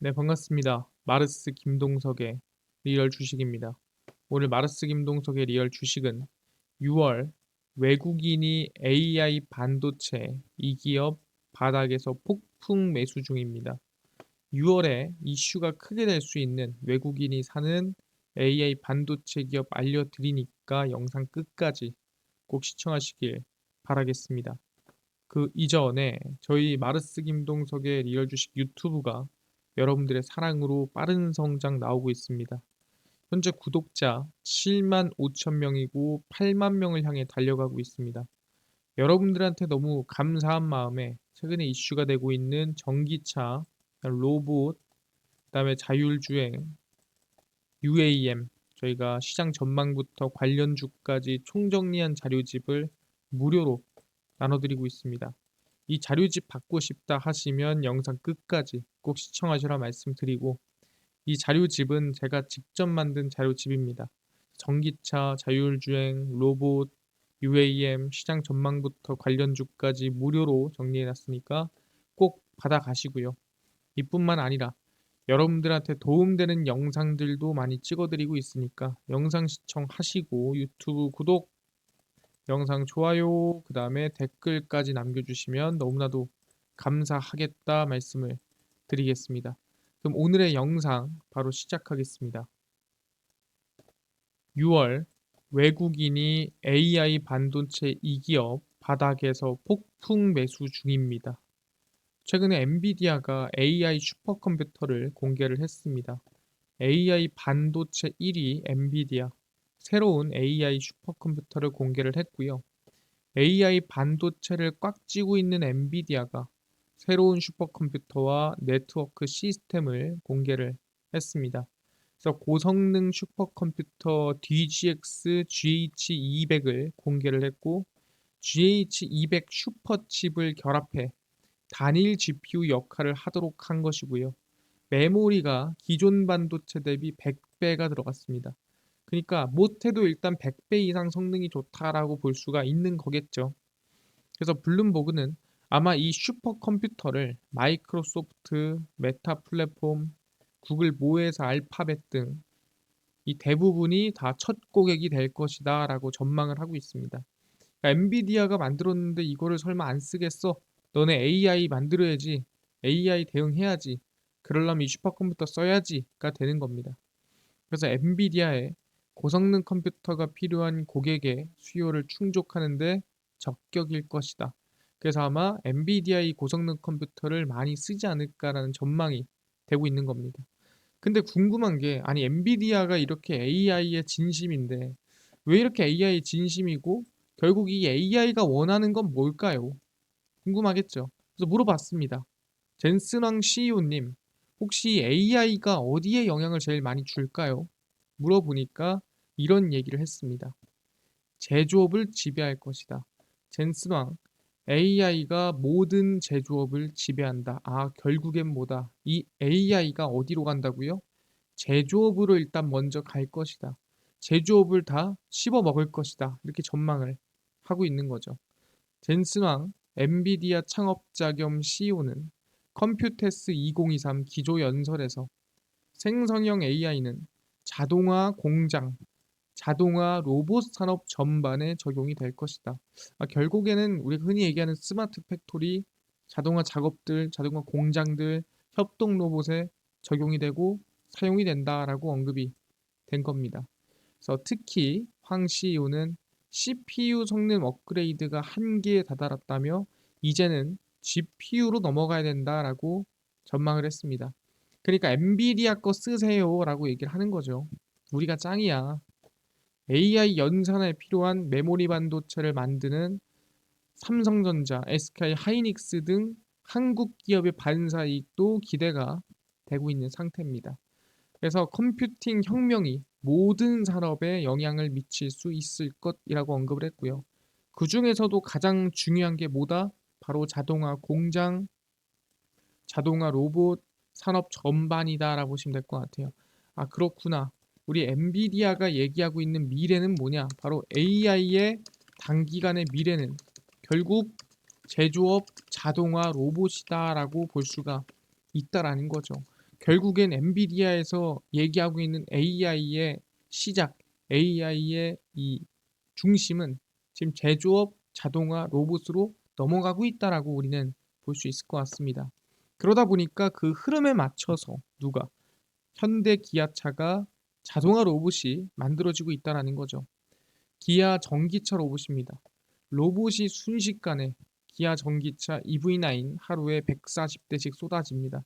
네, 반갑습니다. 마르스 김동석의 리얼 주식입니다. 오늘 마르스 김동석의 리얼 주식은 6월 외국인이 AI 반도체 이 기업 바닥에서 폭풍 매수 중입니다. 6월에 이슈가 크게 될 수 있는 외국인이 사는 AI 반도체 기업 알려드리니까 영상 끝까지 꼭 시청하시길 바라겠습니다. 그 이전에 저희 마르스 김동석의 리얼 주식 유튜브가 여러분들의 사랑으로 빠른 성장 나오고 있습니다. 현재 구독자 7만 5천 명이고 8만 명을 향해 달려가고 있습니다. 여러분들한테 너무 감사한 마음에 최근에 이슈가 되고 있는 전기차, 로봇, 그다음에 자율주행, UAM 저희가 시장 전망부터 관련주까지 총정리한 자료집을 무료로 나눠드리고 있습니다. 이 자료집 받고 싶다 하시면 영상 끝까지 꼭 시청하시라 말씀드리고 이 자료집은 제가 직접 만든 자료집입니다. 전기차, 자율주행, 로봇, UAM, 시장 전망부터 관련주까지 무료로 정리해놨으니까 꼭 받아가시고요. 이뿐만 아니라 여러분들한테 도움되는 영상들도 많이 찍어드리고 있으니까 영상 시청하시고 유튜브 구독, 영상 좋아요, 그 다음에 댓글까지 남겨주시면 너무나도 감사하겠다 말씀을 드리겠습니다. 그럼 오늘의 영상 바로 시작하겠습니다. 6월 외국인이 AI 반도체 이기업 바닥에서 폭풍 매수 중입니다. 최근에 엔비디아가 AI 슈퍼컴퓨터를 공개를 했습니다. AI 반도체 1위 엔비디아 새로운 AI 슈퍼컴퓨터를 공개를 했고요. AI 반도체를 꽉 쥐고 있는 엔비디아가 새로운 슈퍼컴퓨터와 네트워크 시스템을 공개를 했습니다. 그래서 고성능 슈퍼컴퓨터 DGX GH200을 공개를 했고 GH200 슈퍼칩을 결합해 단일 GPU 역할을 하도록 한 것이고요. 메모리가 기존 반도체 대비 100배가 들어갔습니다. 그러니까 못해도 일단 100배 이상 성능이 좋다라고 볼 수가 있는 거겠죠. 그래서 블룸버그는 아마 이 슈퍼컴퓨터를 마이크로소프트, 메타 플랫폼, 구글 모에서 알파벳 등 이 대부분이 다 첫 고객이 될 것이다 라고 전망을 하고 있습니다. 그러니까 엔비디아가 만들었는데 이거를 설마 안 쓰겠어? 너네 AI 만들어야지. AI 대응해야지. 그러려면 이 슈퍼컴퓨터 써야지가 되는 겁니다. 그래서 엔비디아의 고성능 컴퓨터가 필요한 고객의 수요를 충족하는데 적격일 것이다. 그래서 아마 엔비디아의 고성능 컴퓨터를 많이 쓰지 않을까라는 전망이 되고 있는 겁니다. 근데 궁금한 게 아니 엔비디아가 이렇게 AI의 진심인데 왜 이렇게 AI 진심이고 결국 이 AI가 원하는 건 뭘까요? 궁금하겠죠. 그래서 물어봤습니다. 젠슨왕 CEO님, 혹시 AI가 어디에 영향을 제일 많이 줄까요? 물어보니까 이런 얘기를 했습니다. 제조업을 지배할 것이다. 젠슨왕, AI가 모든 제조업을 지배한다. 아, 결국엔 뭐다? 이 AI가 어디로 간다고요? 제조업으로 일단 먼저 갈 것이다. 제조업을 다 씹어 먹을 것이다. 이렇게 전망을 하고 있는 거죠. 젠슨왕, 엔비디아 창업자 겸 CEO는 컴퓨테스 2023 기조연설에서 생성형 AI는 자동화 공장, 자동화 로봇 산업 전반에 적용이 될 것이다. 결국에는 우리가 흔히 얘기하는 스마트 팩토리, 자동화 작업들, 자동화 공장들, 협동 로봇에 적용이 되고 사용이 된다라고 언급이 된 겁니다. 그래서 특히 황 CEO는 CPU 성능 업그레이드가 한계에 다다랐다며 이제는 GPU로 넘어가야 된다라고 전망을 했습니다. 그러니까 엔비디아 거 쓰세요라고 얘기를 하는 거죠. 우리가 짱이야. AI 연산에 필요한 메모리 반도체를 만드는 삼성전자, SK 하이닉스 등 한국 기업의 반사 이익도 기대가 되고 있는 상태입니다. 그래서 컴퓨팅 혁명이 모든 산업에 영향을 미칠 수 있을 것이라고 언급을 했고요. 그 중에서도 가장 중요한 게 뭐다? 바로 자동화 공장, 자동화 로봇, 산업 전반이다라고 보시면 될 것 같아요. 아, 그렇구나. 우리 엔비디아가 얘기하고 있는 미래는 뭐냐? 바로 AI의 단기간의 미래는 결국 제조업, 자동화, 로봇이다라고 볼 수가 있다라는 거죠. 결국엔 엔비디아에서 얘기하고 있는 AI의 시작, AI의 이 중심은 지금 제조업, 자동화, 로봇으로 넘어가고 있다라고 우리는 볼 수 있을 것 같습니다. 그러다 보니까 그 흐름에 맞춰서 누가 현대 기아차가 자동화 로봇이 만들어지고 있다라는 거죠. 기아 전기차 로봇입니다. 로봇이 순식간에 기아 전기차 EV9 하루에 140대씩 쏟아집니다.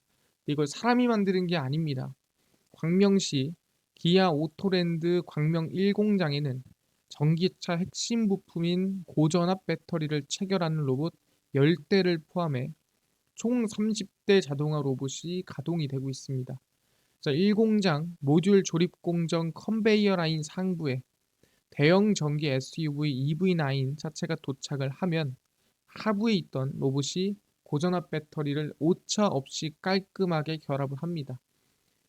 이걸 사람이 만드는 게 아닙니다. 광명시 기아 오토랜드 광명 1공장에는 전기차 핵심 부품인 고전압 배터리를 체결하는 로봇 10대를 포함해 총 30대 자동화 로봇이 가동이 되고 있습니다. 자, 1공장 모듈 조립 공정 컨베이어 라인 상부에 대형 전기 SUV EV9 자체가 도착을 하면 하부에 있던 로봇이 고전압 배터리를 오차 없이 깔끔하게 결합을 합니다.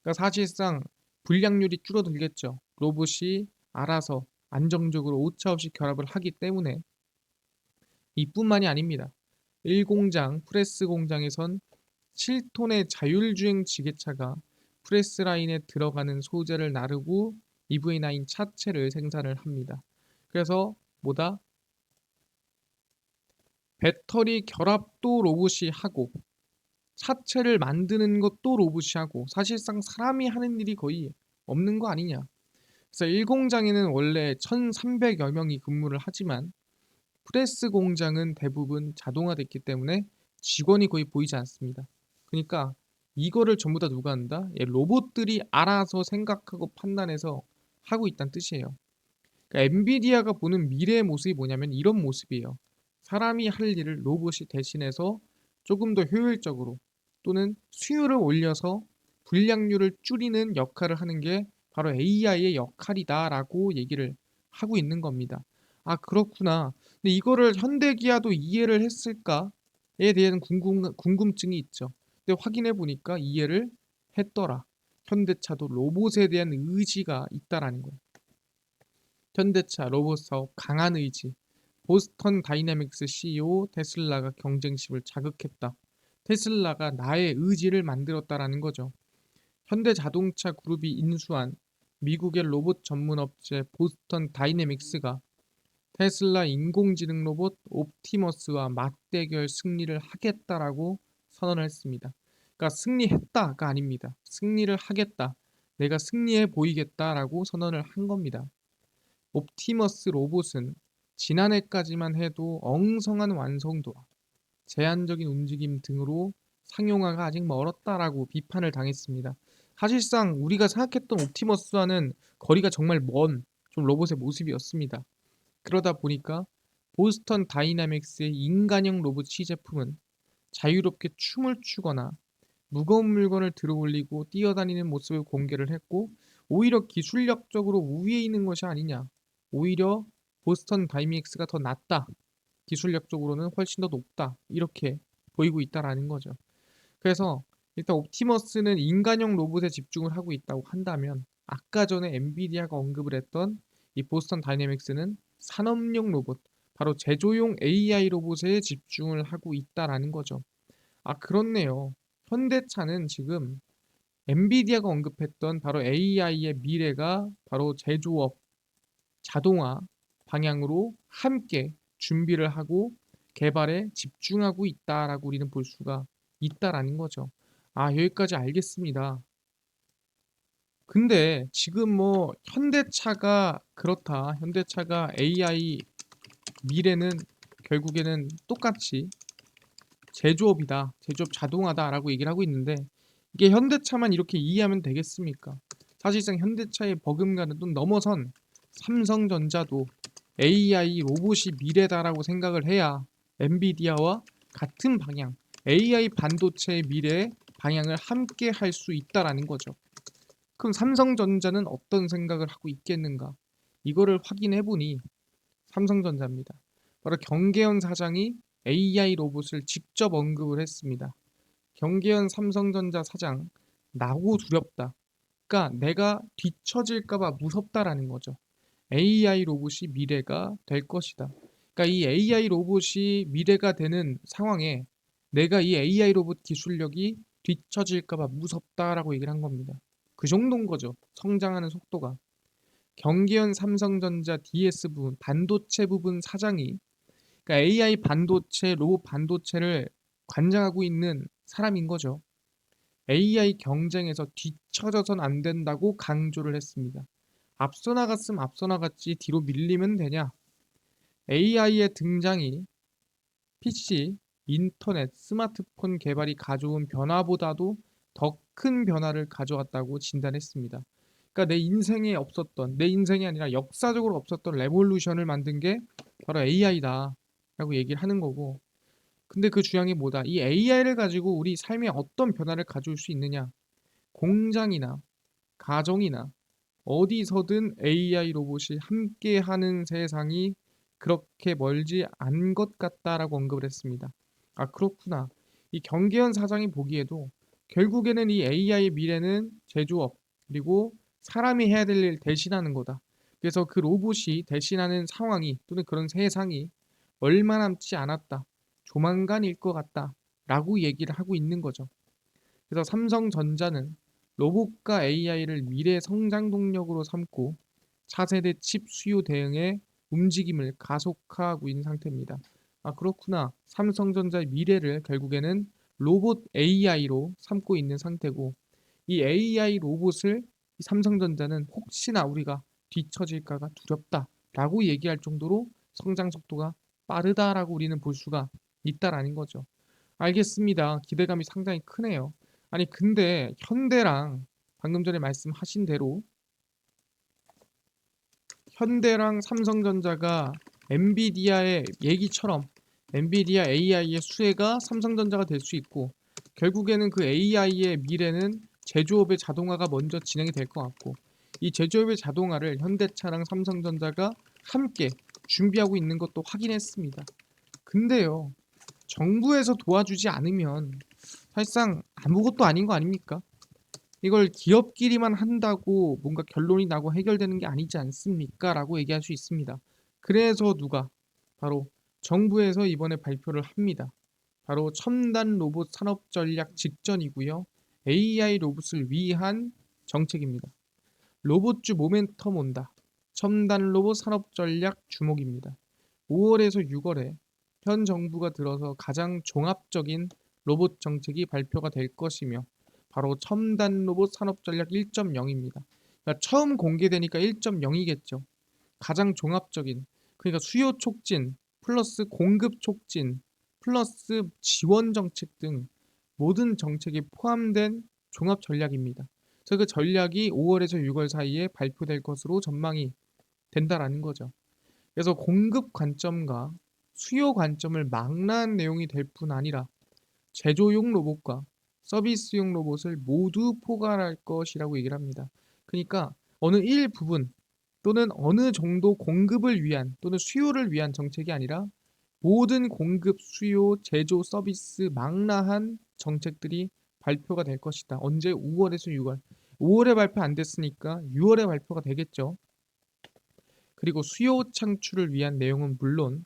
그러니까 사실상 불량률이 줄어들겠죠. 로봇이 알아서 안정적으로 오차 없이 결합을 하기 때문에 이뿐만이 아닙니다. 1공장 프레스 공장에선 7톤의 자율주행 지게차가 프레스 라인에 들어가는 소재를 나르고 EV9 차체를 생산을 합니다. 그래서 뭐다? 배터리 결합도 로봇이 하고 차체를 만드는 것도 로봇이 하고 사실상 사람이 하는 일이 거의 없는 거 아니냐. 그래서 1공장에는 원래 1,300여 명이 근무를 하지만 프레스 공장은 대부분 자동화됐기 때문에 직원이 거의 보이지 않습니다. 그러니까 이거를 전부 다 누가 한다? 예, 로봇들이 알아서 생각하고 판단해서 하고 있다는 뜻이에요. 그러니까 엔비디아가 보는 미래의 모습이 뭐냐면 이런 모습이에요. 사람이 할 일을 로봇이 대신해서 조금 더 효율적으로 또는 수율을 올려서 불량률을 줄이는 역할을 하는 게 바로 AI의 역할이다라고 얘기를 하고 있는 겁니다. 아, 그렇구나. 근데 이거를 현대기아도 이해를 했을까에 대한 궁금증이 있죠. 근데 확인해 보니까 이해를 했더라. 현대차도 로봇에 대한 의지가 있다라는 거예요. 현대차 로봇 사업 강한 의지. 보스턴 다이내믹스 CEO 테슬라가 경쟁심을 자극했다. 테슬라가 나의 의지를 만들었다라는 거죠. 현대자동차 그룹이 인수한 미국의 로봇 전문 업체 보스턴 다이내믹스가 테슬라 인공지능 로봇 옵티머스와 맞대결 승리를 하겠다라고 선언을 했습니다. 그러니까 승리했다가 아닙니다. 승리를 하겠다. 내가 승리해 보이겠다라고 선언을 한 겁니다. 옵티머스 로봇은 지난해까지만 해도 엉성한 완성도와 제한적인 움직임 등으로 상용화가 아직 멀었다라고 비판을 당했습니다. 사실상 우리가 생각했던 옵티머스와는 거리가 정말 먼 좀 로봇의 모습이었습니다. 그러다 보니까 보스턴 다이나믹스의 인간형 로봇 시제품은 자유롭게 춤을 추거나 무거운 물건을 들어올리고 뛰어다니는 모습을 공개를 했고 오히려 기술력적으로 우위에 있는 것이 아니냐. 오히려 보스턴 다이내믹스가 더 낫다. 기술력적으로는 훨씬 더 높다. 이렇게 보이고 있다라는 거죠. 그래서 일단 옵티머스는 인간형 로봇에 집중을 하고 있다고 한다면 아까 전에 엔비디아가 언급을 했던 이 보스턴 다이내믹스는 산업용 로봇, 바로 제조용 AI 로봇에 집중을 하고 있다라는 거죠. 아, 그렇네요. 현대차는 지금 엔비디아가 언급했던 바로 AI의 미래가 바로 제조업, 자동화 방향으로 함께 준비를 하고 개발에 집중하고 있다라고 우리는 볼 수가 있다라는 거죠. 아, 여기까지 알겠습니다. 근데 지금 뭐 현대차가 그렇다. 현대차가 AI 미래는 결국에는 똑같이 제조업이다. 제조업 자동화다라고 얘기를 하고 있는데 이게 현대차만 이렇게 이해하면 되겠습니까? 사실상 현대차의 버금가는 또 넘어선 삼성전자도 AI 로봇이 미래다라고 생각을 해야 엔비디아와 같은 방향, AI 반도체의 미래의 방향을 함께 할 수 있다라는 거죠. 그럼 삼성전자는 어떤 생각을 하고 있겠는가? 이거를 확인해 보니 삼성전자입니다. 바로 경계현 사장이 AI 로봇을 직접 언급을 했습니다. 경계현 삼성전자 사장, 나고 두렵다. 그러니까 내가 뒤처질까봐 무섭다라는 거죠. AI 로봇이 미래가 될 것이다. 그러니까 이 AI 로봇이 미래가 되는 상황에 내가 이 AI 로봇 기술력이 뒤처질까 봐 무섭다라고 얘기를 한 겁니다. 그 정도인 거죠. 성장하는 속도가. 경기현 삼성전자 DS 부분, 반도체 부분 사장이 그러니까 AI 반도체, 로봇 반도체를 관장하고 있는 사람인 거죠. AI 경쟁에서 뒤처져선 안 된다고 강조를 했습니다. 앞서 나갔으면 앞서 나갔지 뒤로 밀리면 되냐? AI의 등장이 PC, 인터넷, 스마트폰 개발이 가져온 변화보다도 더 큰 변화를 가져왔다고 진단했습니다. 그러니까 내 인생에 없었던, 내 인생이 아니라 역사적으로 없었던 레볼루션을 만든 게 바로 AI다 라고 얘기를 하는 거고, 근데 그 주장이 뭐다? 이 AI를 가지고 우리 삶에 어떤 변화를 가져올 수 있느냐? 공장이나 가정이나 어디서든 AI 로봇이 함께하는 세상이 그렇게 멀지 않은 것 같다라고 언급을 했습니다. 아, 그렇구나. 이 경계현 사장이 보기에도 결국에는 이 AI의 미래는 제조업 그리고 사람이 해야 될 일 대신하는 거다. 그래서 그 로봇이 대신하는 상황이 또는 그런 세상이 얼마 남지 않았다. 조만간일 것 같다라고 얘기를 하고 있는 거죠. 그래서 삼성전자는 로봇과 AI를 미래 성장 동력으로 삼고 차세대 칩 수요 대응에 움직임을 가속화하고 있는 상태입니다. 아, 그렇구나. 삼성전자의 미래를 결국에는 로봇 AI로 삼고 있는 상태고, 이 AI 로봇을 이 삼성전자는 혹시나 우리가 뒤처질까가 두렵다라고 얘기할 정도로 성장 속도가 빠르다라고 우리는 볼 수가 있다라는 거죠. 알겠습니다. 기대감이 상당히 크네요. 아니, 근데 현대랑 방금 전에 말씀하신 대로 현대랑 삼성전자가 엔비디아의 얘기처럼 엔비디아 AI의 수혜가 삼성전자가 될 수 있고, 결국에는 그 AI의 미래는 제조업의 자동화가 먼저 진행이 될 것 같고, 이 제조업의 자동화를 현대차랑 삼성전자가 함께 준비하고 있는 것도 확인했습니다. 근데요, 정부에서 도와주지 않으면 사실상 아무것도 아닌 거 아닙니까? 이걸 기업끼리만 한다고 뭔가 결론이 나고 해결되는 게 아니지 않습니까? 라고 얘기할 수 있습니다. 그래서 누가? 바로 정부에서 이번에 발표를 합니다. 바로 첨단 로봇 산업 전략 직전이고요. AI 로봇을 위한 정책입니다. 로봇주 모멘텀 온다. 첨단 로봇 산업 전략 주목입니다. 5월에서 6월에 현 정부가 들어서 가장 종합적인 로봇 정책이 발표가 될 것이며, 바로 첨단 로봇 산업 전략 1.0입니다. 그러니까 처음 공개되니까 1.0이겠죠. 가장 종합적인, 그러니까 수요 촉진 플러스 공급 촉진 플러스 지원 정책 등 모든 정책이 포함된 종합 전략입니다. 그래서 그 전략이 5월에서 6월 사이에 발표될 것으로 전망이 된다라는 거죠. 그래서 공급 관점과 수요 관점을 망라한 내용이 될 뿐 아니라 제조용 로봇과 서비스용 로봇을 모두 포괄할 것이라고 얘기를 합니다. 그러니까 어느 일부분 또는 어느 정도 공급을 위한 또는 수요를 위한 정책이 아니라 모든 공급, 수요, 제조, 서비스 망라한 정책들이 발표가 될 것이다. 언제? 5월에서 6월. 5월에 발표 안 됐으니까 6월에 발표가 되겠죠. 그리고 수요 창출을 위한 내용은 물론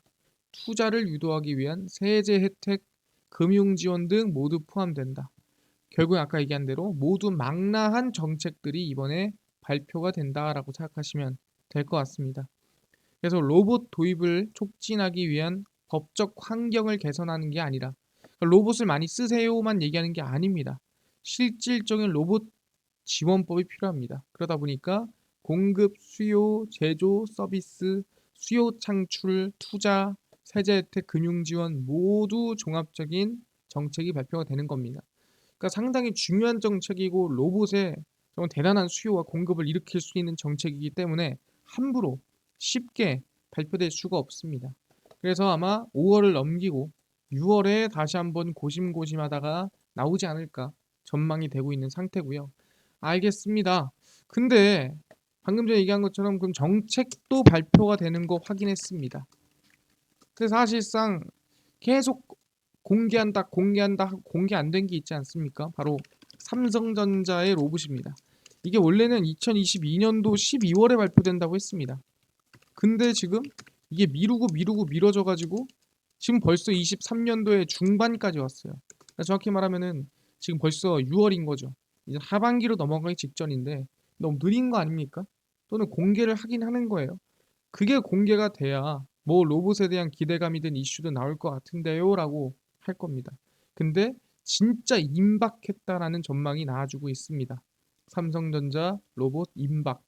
투자를 유도하기 위한 세제 혜택, 금융 지원 등 모두 포함된다. 결국 아까 얘기한 대로 모두 망라한 정책들이 이번에 발표가 된다라고 생각하시면 될 것 같습니다. 그래서 로봇 도입을 촉진하기 위한 법적 환경을 개선하는 게 아니라 로봇을 많이 쓰세요만 얘기하는 게 아닙니다. 실질적인 로봇 지원법이 필요합니다. 그러다 보니까 공급, 수요, 제조, 서비스, 수요 창출, 투자, 세제 혜택, 금융 지원 모두 종합적인 정책이 발표가 되는 겁니다. 그러니까 상당히 중요한 정책이고 로봇에 정말 대단한 수요와 공급을 일으킬 수 있는 정책이기 때문에 함부로 쉽게 발표될 수가 없습니다. 그래서 아마 5월을 넘기고 6월에 다시 한번 고심고심하다가 나오지 않을까 전망이 되고 있는 상태고요. 알겠습니다. 근데 방금 전에 얘기한 것처럼 그럼 정책도 발표가 되는 거 확인했습니다. 근데 사실상 계속 공개한다, 공개한다 하고 공개 안 된 게 있지 않습니까? 바로 삼성전자의 로봇입니다. 이게 원래는 2022년도 12월에 발표된다고 했습니다. 근데 지금 이게 미루고 미뤄져 가지고 지금 벌써 23년도에 중반까지 왔어요. 그러니까 정확히 말하면은 지금 벌써 6월인 거죠. 이제 하반기로 넘어가기 직전인데 너무 느린 거 아닙니까? 또는 공개를 하긴 하는 거예요. 그게 공개가 돼야 뭐 로봇에 대한 기대감이든 이슈도 나올 것 같은데요라고 할 겁니다. 근데 진짜 임박했다라는 전망이 나와주고 있습니다. 삼성전자 로봇 임박.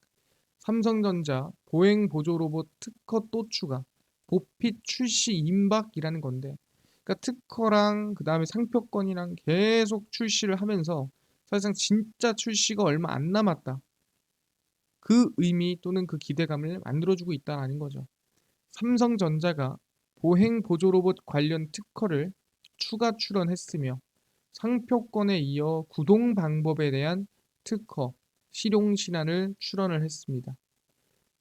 삼성전자 보행 보조 로봇 특허 또 추가. 보핏 출시 임박이라는 건데, 그러니까 특허랑 그 다음에 상표권이랑 계속 출시를 하면서 사실상 진짜 출시가 얼마 안 남았다. 그 의미 또는 그 기대감을 만들어주고 있다는 거죠. 삼성전자가 보행 보조 로봇 관련 특허를 추가 출원했으며 상표권에 이어 구동 방법에 대한 특허, 실용 신안을 출원을 했습니다.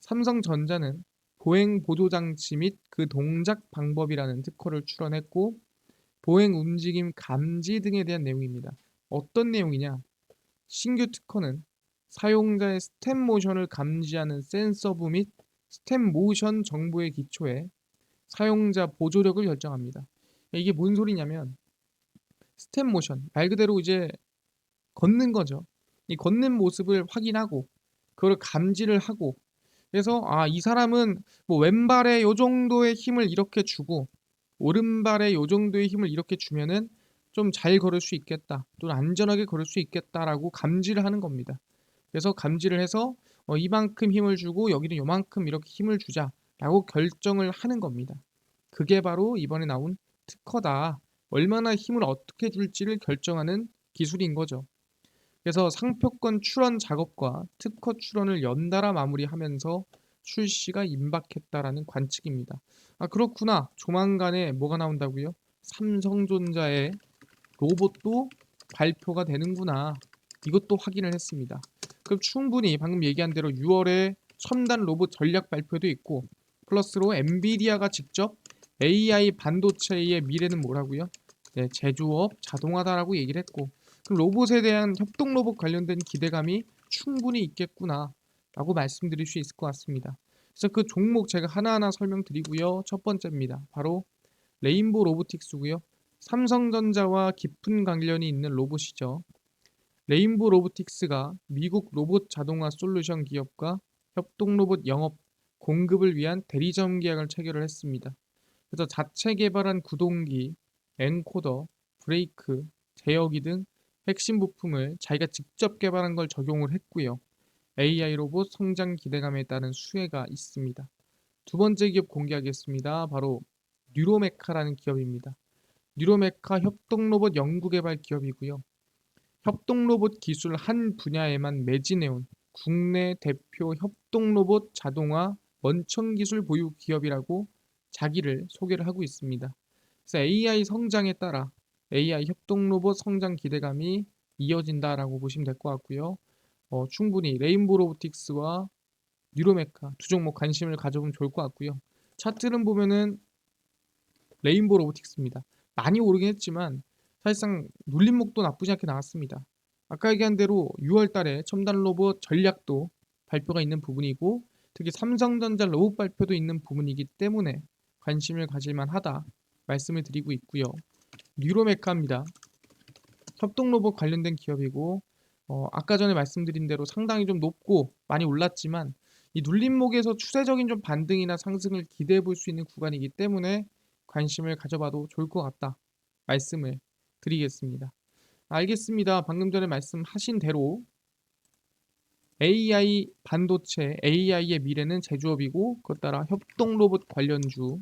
삼성전자는 보행 보조 장치 및 그 동작 방법이라는 특허를 출원했고 보행 움직임 감지 등에 대한 내용입니다. 어떤 내용이냐? 신규 특허는 사용자의 스텝 모션을 감지하는 센서부 및 스텝 모션 정보에 기초해 사용자 보조력을 결정합니다. 이게 뭔 소리냐면 스텝 모션 말 그대로 이제 걷는 거죠. 이 걷는 모습을 확인하고 그걸 감지를 하고 그래서 이 사람은 뭐 왼발에 요 정도의 힘을 이렇게 주고 오른발에 요 정도의 힘을 이렇게 주면은 좀 잘 걸을 수 있겠다 또는 안전하게 걸을 수 있겠다라고 감지를 하는 겁니다. 그래서 감지를 해서 이만큼 힘을 주고 여기는 요만큼 이렇게 힘을 주자라고 결정을 하는 겁니다. 그게 바로 이번에 나온 특허다. 얼마나 힘을 어떻게 줄지를 결정하는 기술인 거죠. 그래서 상표권 출원 작업과 특허 출원을 연달아 마무리하면서 출시가 임박했다라는 관측입니다. 그렇구나. 조만간에 뭐가 나온다고요? 삼성전자의 로봇도 발표가 되는구나. 이것도 확인을 했습니다. 그럼 충분히 방금 얘기한 대로 6월에 첨단 로봇 전략 발표도 있고 플러스로 엔비디아가 직접 AI 반도체의 미래는 뭐라고요? 네, 제조업 자동화다라고 얘기를 했고 그럼 로봇에 대한 협동 로봇 관련된 기대감이 충분히 있겠구나 라고 말씀드릴 수 있을 것 같습니다. 그래서 그 종목 제가 하나하나 설명드리고요. 첫 번째입니다. 바로 레인보 로보틱스고요. 삼성전자와 깊은 관련이 있는 로봇이죠. 레인보 로보틱스가 미국 로봇 자동화 솔루션 기업과 협동 로봇 영업 공급을 위한 대리점 계약을 체결을 했습니다. 그래서 자체 개발한 구동기, 엔코더, 브레이크, 제어기 등 핵심 부품을 자기가 직접 개발한 걸 적용을 했고요. AI 로봇 성장 기대감에 따른 수혜가 있습니다. 두 번째 기업 공개하겠습니다. 바로 뉴로메카라는 기업입니다. 뉴로메카 협동 로봇 연구개발 기업이고요. 협동 로봇 기술 한 분야에만 매진해온 국내 대표 협동 로봇 자동화 원천 기술 보유 기업이라고 자기를 소개를 하고 있습니다. 그래서 AI 성장에 따라 AI 협동 로봇 성장 기대감이 이어진다라고 보시면 될 것 같고요. 충분히 레인보 로보틱스와 뉴로메카 두 종목 관심을 가져보면 좋을 것 같고요. 차트를 보면은 레인보 로보틱스입니다. 많이 오르긴 했지만 사실상 눌림목도 나쁘지 않게 나왔습니다. 아까 얘기한 대로 6월 달에 첨단 로봇 전략도 발표가 있는 부분이고 특히 삼성전자 로봇 발표도 있는 부분이기 때문에 관심을 가질만 하다 말씀을 드리고 있고요. 뉴로메카입니다. 협동 로봇 관련된 기업이고 아까 전에 말씀드린 대로 상당히 좀 높고 많이 올랐지만 이 눌림목에서 추세적인 좀 반등이나 상승을 기대해 볼 수 있는 구간이기 때문에 관심을 가져봐도 좋을 것 같다 말씀을 드리겠습니다. 알겠습니다. 방금 전에 말씀하신 대로 AI 반도체, AI의 미래는 제조업이고 그것 따라 협동 로봇 관련주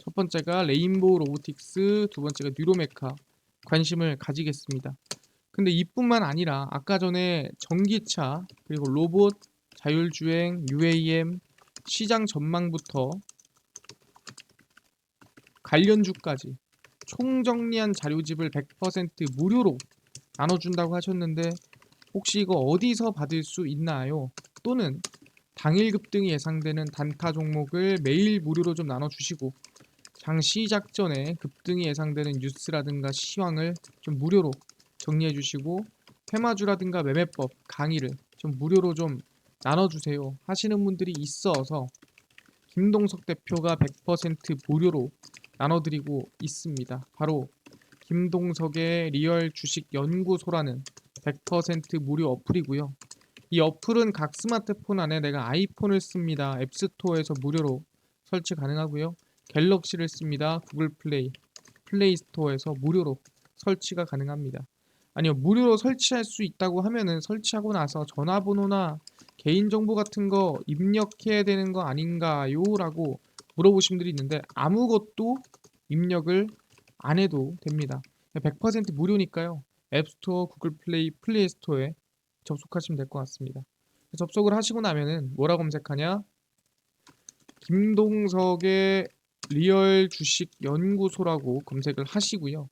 첫 번째가 레인보우 로보틱스, 두 번째가 뉴로메카 관심을 가지겠습니다. 근데 이뿐만 아니라 아까 전에 전기차 그리고 로봇, 자율주행, UAM 시장 전망부터 관련주까지 총정리한 자료집을 100% 무료로 나눠준다고 하셨는데 혹시 이거 어디서 받을 수 있나요? 또는 당일 급등이 예상되는 단타 종목을 매일 무료로 좀 나눠주시고 장 시작 전에 급등이 예상되는 뉴스라든가 시황을 좀 무료로 정리해 주시고 테마주라든가 매매법 강의를 좀 무료로 좀 나눠주세요 하시는 분들이 있어서 김동석 대표가 100% 무료로 나눠드리고 있습니다. 바로 김동석의 리얼 주식 연구소라는 100% 무료 어플이고요. 이 어플은 각 스마트폰 안에 내가 아이폰을 씁니다. 앱스토어에서 무료로 설치 가능하고요. 갤럭시를 씁니다. 구글 플레이, 플레이 스토어에서 무료로 설치가 가능합니다. 아니요, 무료로 설치할 수 있다고 하면은 설치하고 나서 전화번호나 개인정보 같은 거 입력해야 되는 거 아닌가요? 라고 물어보신 분들이 있는데 아무것도 입력을 안 해도 됩니다. 100% 무료니까요. 앱스토어, 구글 플레이, 플레이 스토어에 접속하시면 될 것 같습니다. 접속을 하시고 나면은 뭐라 검색하냐? 김동석의 리얼 주식 연구소라고 검색을 하시고요.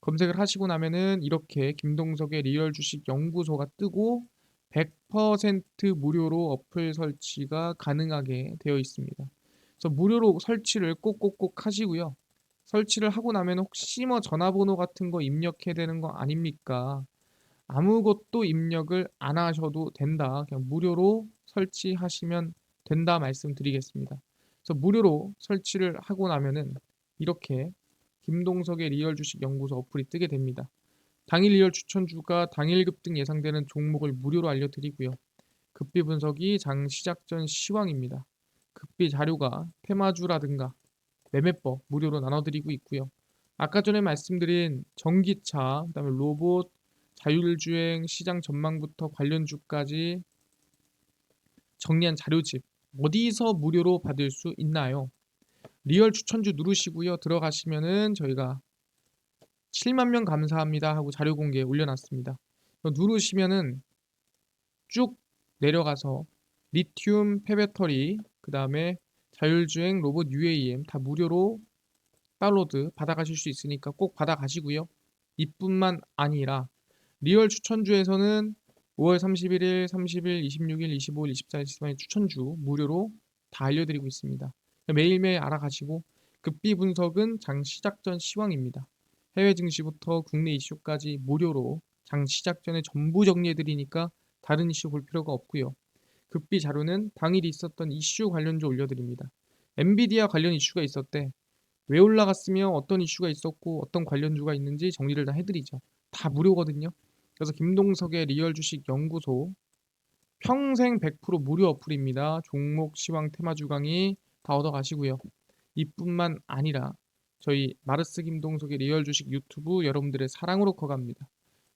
검색을 하시고 나면은 이렇게 김동석의 리얼 주식 연구소가 뜨고 100% 무료로 어플 설치가 가능하게 되어 있습니다. 그래서 무료로 설치를 꼭꼭꼭 하시고요. 설치를 하고 나면 혹시 뭐 전화번호 같은 거 입력해야 되는 거 아닙니까? 아무것도 입력을 안 하셔도 된다. 그냥 무료로 설치하시면 된다 말씀드리겠습니다. 그래서 무료로 설치를 하고 나면은 이렇게 김동석의 리얼 주식 연구소 어플이 뜨게 됩니다. 당일 리얼 추천주가 당일 급등 예상되는 종목을 무료로 알려드리고요. 급비 분석이 장 시작 전 시황입니다. 급비 자료가 테마주라든가 매매법 무료로 나눠드리고 있고요. 아까 전에 말씀드린 전기차, 그다음에 로봇, 자율주행 시장 전망부터 관련주까지 정리한 자료집 어디서 무료로 받을 수 있나요? 리얼 추천주 누르시고요. 들어가시면은 저희가 7만 명 감사합니다 하고 자료 공개 올려놨습니다. 누르시면은 쭉 내려가서 리튬 폐배터리, 그 다음에 자율주행 로봇 UAM 다 무료로 다운로드 받아가실 수 있으니까 꼭 받아가시고요. 이뿐만 아니라 리얼 추천주에서는 5월 31일, 30일, 26일, 25일, 24일, 23일 추천주 무료로 다 알려드리고 있습니다. 매일매일 알아가시고 급비 분석은 장 시작 전 시황입니다. 해외 증시부터 국내 이슈까지 무료로 장 시작 전에 전부 정리해드리니까 다른 이슈 볼 필요가 없고요. 급비 자료는 당일 있었던 이슈 관련주 올려드립니다. 엔비디아 관련 이슈가 있었대. 왜 올라갔으며 어떤 이슈가 있었고 어떤 관련주가 있는지 정리를 다 해드리죠. 다 무료거든요. 그래서 김동석의 리얼 주식 연구소 평생 100% 무료 어플입니다. 종목, 시황, 테마주 강의 다 얻어가시고요. 이뿐만 아니라 저희 마르스 김동석의 리얼 주식 유튜브 여러분들의 사랑으로 커갑니다.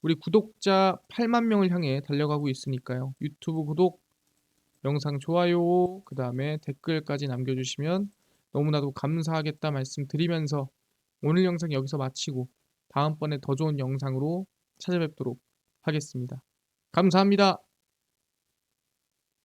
우리 구독자 8만 명을 향해 달려가고 있으니까요. 유튜브 구독, 영상 좋아요, 그 다음에 댓글까지 남겨주시면 너무나도 감사하겠다 말씀드리면서 오늘 영상 여기서 마치고 다음번에 더 좋은 영상으로 찾아뵙도록 하겠습니다. 감사합니다.